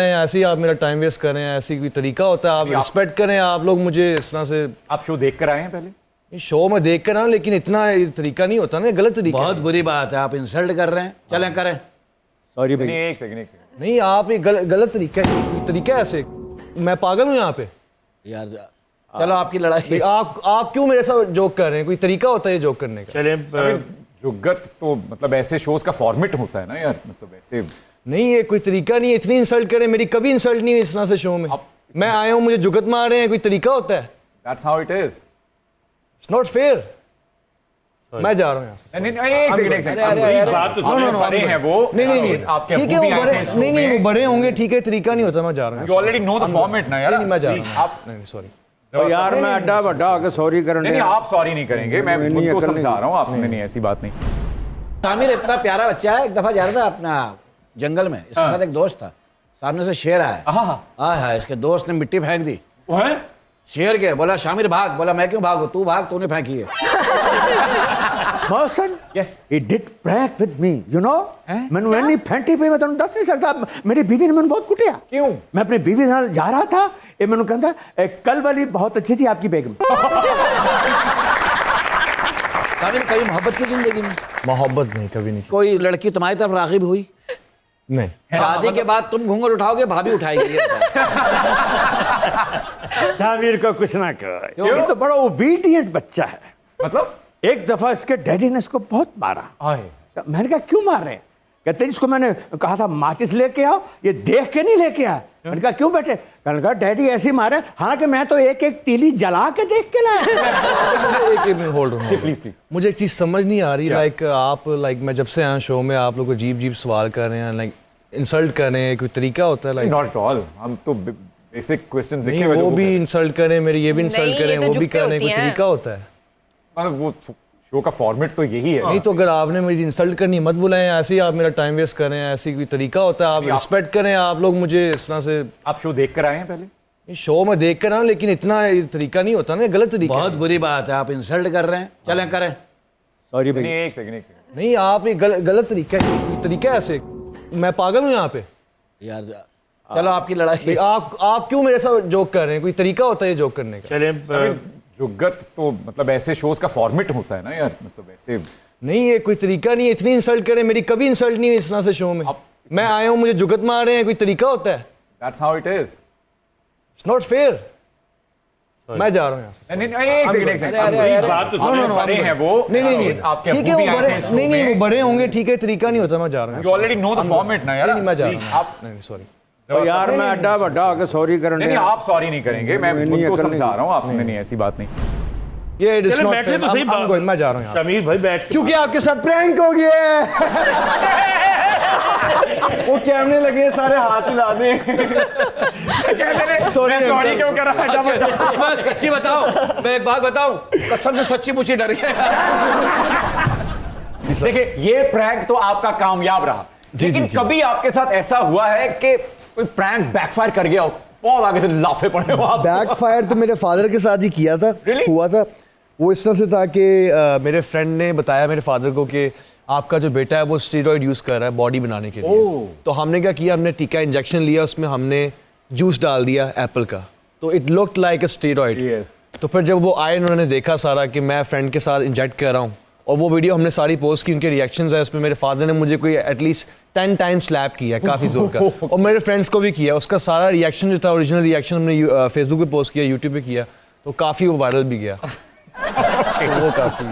ऐसे ही आप मेरा टाइम वेस्ट कर रहे हैं, ऐसी कोई तरीका होता है? आप रिस्पेक्ट करें, आप लोग मुझे इस तरह से। आप शो देख कर आए हैं पहले? शो में देख कर आऊँ, लेकिन इतना तरीका नहीं होता ना, गलत तरीका। बहुत बुरी बात है, आप इंसल्ट कर रहे हैं। चलें करें। सॉरी भाई, एक सेकंड। नहीं, आप ये गलत तरीका है, कोई तरीका है ऐसे? मैं पागल हूँ यहाँ पे यार? चलो आपकी लड़ाई। आप क्यों मेरे साथ जोक कर रहे हैं? कोई तरीका होता है ये जोक करने का? चले जुगत तो मतलब ऐसे शोज का फॉर्मेट होता है ना यार, मतलब ऐसे नहीं, ये कोई तरीका नहीं है। इतनी इंसल्ट करें, मेरी कभी इंसल्ट नहीं हुई इस तरह से शो में। मैं आया हूँ, मुझे जुगत मार रहे हैं, कोई तरीका होता है? That's how it is. It's not fair. मैं जा रहा हूँ यहाँ से। एक सेकंड बात तो बड़े हैं वो। नहीं, आपके ठीक है, वो बड़े नहीं, वो बड़े होंगे, ठीक है, तरीका नहीं होता। मैं जा रहा हूँ। You already know the format ना यार। नहीं, मैं जा रहा हूँ। नहीं, सॉरी तो यार मैं अड्डा बड्डा आके सॉरी करने। नहीं, आप सॉरी नहीं करेंगे, मैं उनको समझा रहा हूँ। आपने नहीं, ऐसी बात नहीं। शामिर इतना प्यारा बच्चा है, एक दफा जा रहा था अपना जंगल में, इसके साथ एक दोस्त था, सामने से शेर आया। हाँ, इसके दोस्त ने मिट्टी फेंक दी। शेर के बोला शामिर भाग, बोला मैं क्यों भागू, तू भाग, तूने फेंकी है। Person, yes, he did prank with me, you know? मैंने वैनी फैंटी पे मैं तुम दस नहीं सकता। मेरी बीवी ने मैंने बहुत कुटिया। क्यों? मैं अपनी बीवी के साथ जा रहा था, ये मैंने कहता कल वाली बहुत अच्छी थी आपकी बेगम। शामिर कभी मोहब्बत की जिंदगी में? मोहब्बत नहीं, कभी नहीं। कोई लड़की तुम्हारी तरफ राग़िब हुई? नहीं। शादी के बाद तुम घूंघट उठाओगे, भाभी उठाएगी। शामिर को कुछ ना कहो, ये तो बड़ा ओबीडियंट बच्चा है। मतलब एक दफा इसके डैडी ने इसको बहुत मारा। मैंने कहा क्यों मार रहे हैं? कहते इसको मैंने कहा था माचिस लेके आओ, ये देख के नहीं लेके आया। मैंने कहा क्यों बेटे? मैंने कहा डैडी ऐसे ही मारे, हालांकि मैं तो एक एक तीली जला के देख के लाया। एक मिनट होल्ड ऑन प्लीज। मुझे एक चीज समझ नहीं आ रही। लाइक मैं जब से आया शो में, आप लोग अजीब सवाल कर रहे हैं, लाइक इंसल्ट कर रहे हैं। कोई तरीका होता है? लाइक नॉट एट ऑल, हम तो बेसिक क्वेश्चन देखे हुए। वो भी इंसल्ट करें, मेरी ये भी इंसल्ट करें, वो भी करें, कोई तरीका होता है? वो शो का फॉर्मेट तो यही है। नहीं तो अगर आपने मेरी इंसल्ट करनी, मत बुलाएं। ऐसे ही आप मेरा टाइम वेस्ट कर रहे हैं, ऐसी कोई तरीका होता है? आप रिस्पेक्ट करें, आप लोग मुझे इस तरह से। आप शो देख कर आए हैं पहले? शो में देख कर आऊँ, लेकिन इतना तरीका नहीं होता ना, गलत तरीका। बहुत बुरी बात है, आप इंसल्ट कर रहे हैं। चलें करें। सॉरी भाई, एक सेकंड। नहीं, आप ये गलत तरीका है, कोई तरीका है ऐसे? मैं पागल हूँ यहाँ पे? यार चलो आपकी लड़ाई। आप क्यों मेरे साथ जोक कर रहे हैं? कोई तरीका होता है ये जोक करने का? चले जुगत तो मतलब ऐसे शोज का फॉर्मेट होता है ना यार, मतलब ऐसे नहीं, ये कोई तरीका नहीं है। इतनी इंसल्ट करें, मेरी कभी इंसल्ट नहीं हुई इस तरह से शो में। मैं आया हूँ, मुझे जुगत मार रहे हैं, कोई तरीका होता है? That's how it is. It's not fair. मैं जा रहा हूँ यहाँ से। नहीं, एक सेकंड बात तो बड़े हैं वो। नहीं, आपके ठीक है, वो बड़े नहीं, वो बड़े होंगे, ठीक है, तरीका नहीं होता। मैं जा रहा हूँ। You already know the format ना यार। नहीं, मैं जा रहा हूँ। नहीं, सॉरी तो यार मैं अड्डा बड्डा आके सॉरी करने। नहीं, आप सॉरी नहीं करेंगे, मैं उनको समझा रहा हूँ। आपने नहीं, ऐसी बात नहीं। ये इट इज नॉट फेयर। मैं जा रहा हूँ यहाँ। शमीर भाई बैठ, क्योंकि आपके साथ प्रैंक हो गया है। वो कैमरे लगे, सारे हाथ हिला दें। सॉरी क्यों कर रहा है? मैं सच्ची बताऊं, मैं एक बात बताऊं, कसम से सच्ची मुझे डर गया। देखिए, ये प्रैंक तो आपका कामयाब रहा, लेकिन कभी आपके साथ ऐसा हुआ है कि कोई प्रैंक बैकफायर कर गया हो, बहुत आगे से लाफे पड़े हो आप? बैकफायर तो मेरे फादर के साथ ही किया था। Really? हुआ था वो इस तरह से था कि मेरे फ्रेंड ने बताया मेरे फादर को कि आपका जो बेटा है वो स्टेरॉइड यूज कर रहा है बॉडी बनाने के लिए। तो हमने क्या किया, हमने टीका इंजेक्शन लिया, उसमें हमने जूस डाल दिया एप्पल का, तो it looked like a steroid. तो फिर जब वो आए, उन्होंने देखा सारा कि मैं फ्रेंड के साथ इंजेक्ट कर रहा हूँ, और वो वीडियो हमने सारी पोस्ट की, उनके रिएक्शंस है उसमें। मेरे फादर ने मुझे कोई एटलीस्ट 10 टाइम्स स्लैप किया, काफ़ी जोर का, और मेरे फ्रेंड्स को भी किया। उसका सारा रिएक्शन जो था, ओरिजिनल रिएक्शन, हमने फेसबुक पे पोस्ट किया, यूट्यूब पे किया, तो काफ़ी वो वायरल भी गया। तो वो काफ़ी